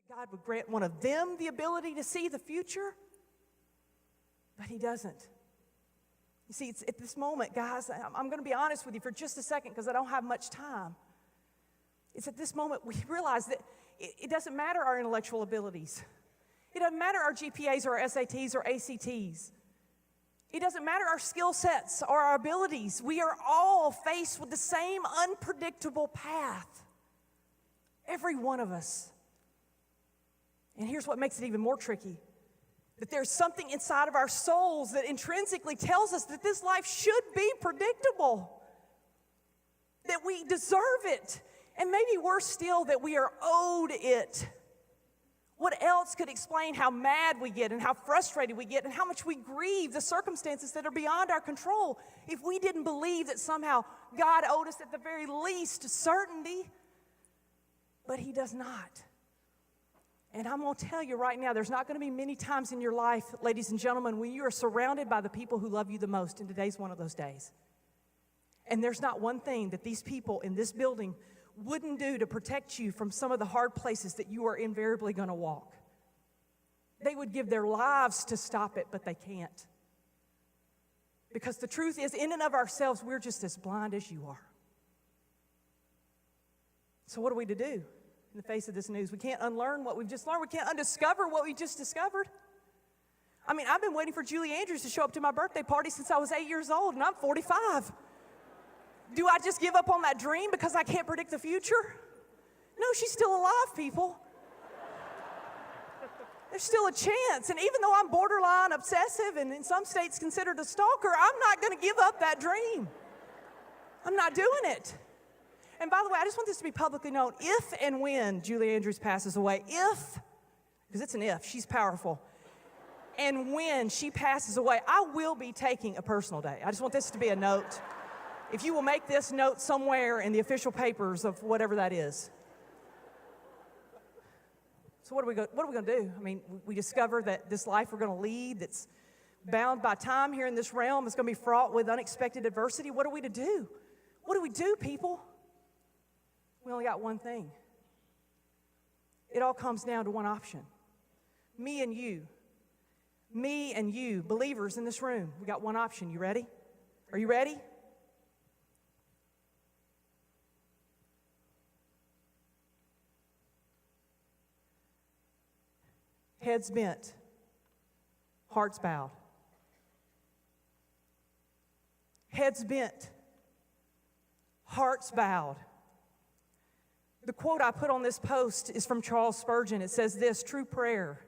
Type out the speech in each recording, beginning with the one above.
God would grant one of them the ability to see the future, but he doesn't. You see, it's at this moment, guys, I'm going to be honest with you for just a second because I don't have much time. It's at this moment we realize that it doesn't matter our intellectual abilities. It doesn't matter our GPAs or our SATs or ACTs. It doesn't matter our skill sets or our abilities. We are all faced with the same unpredictable path. Every one of us. And here's what makes it even more tricky. That there's something inside of our souls that intrinsically tells us that this life should be predictable. That we deserve it. And maybe worse still, that we are owed it. What else could explain how mad we get and how frustrated we get and how much we grieve the circumstances that are beyond our control if we didn't believe that somehow God owed us at the very least certainty? But he does not. And I'm going to tell you right now, there's not going to be many times in your life, ladies and gentlemen, when you are surrounded by the people who love you the most, and today's one of those days. And there's not one thing that these people in this building wouldn't do to protect you from some of the hard places that you are invariably going to walk. They would give their lives to stop it, but they can't. Because the truth is, in and of ourselves, we're just as blind as you are. So what are we to do in the face of this news? We can't unlearn what we've just learned. We can't undiscover what we just discovered. I mean, I've been waiting for Julie Andrews to show up to my birthday party since I was 8 years old, and I'm 45. Do I just give up on that dream because I can't predict the future? No, she's still alive, people. There's still a chance. And even though I'm borderline obsessive and in some states considered a stalker, I'm not going to give up that dream. I'm not doing it. And by the way, I just want this to be publicly known. If and when Julie Andrews passes away, because it's an if, she's powerful, and when she passes away, I will be taking a personal day. I just want this to be a note. If you will make this note somewhere in the official papers of whatever that is. So what are we going to do? I mean, we discover that this life we're going to lead that's bound by time here in this realm is going to be fraught with unexpected adversity. What are we to do? What do we do, people? We only got one thing. It all comes down to one option. Me and you, believers in this room, we got one option. You ready? Are you ready? Heads bent, hearts bowed. Heads bent, hearts bowed. The quote I put on this post is from Charles Spurgeon. It says this: true prayer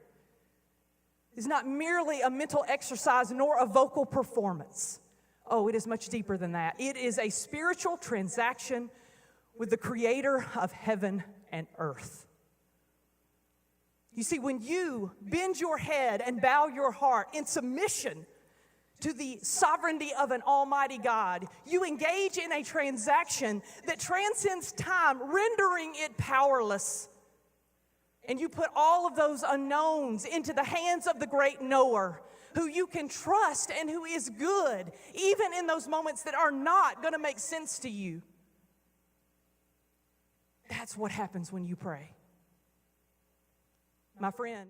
is not merely a mental exercise nor a vocal performance. Oh, it is much deeper than that. It is a spiritual transaction with the Creator of heaven and earth. You see, when you bend your head and bow your heart in submission to the sovereignty of an almighty God, you engage in a transaction that transcends time, rendering it powerless. And you put all of those unknowns into the hands of the great knower, who you can trust and who is good, even in those moments that are not going to make sense to you. That's what happens when you pray. My friend.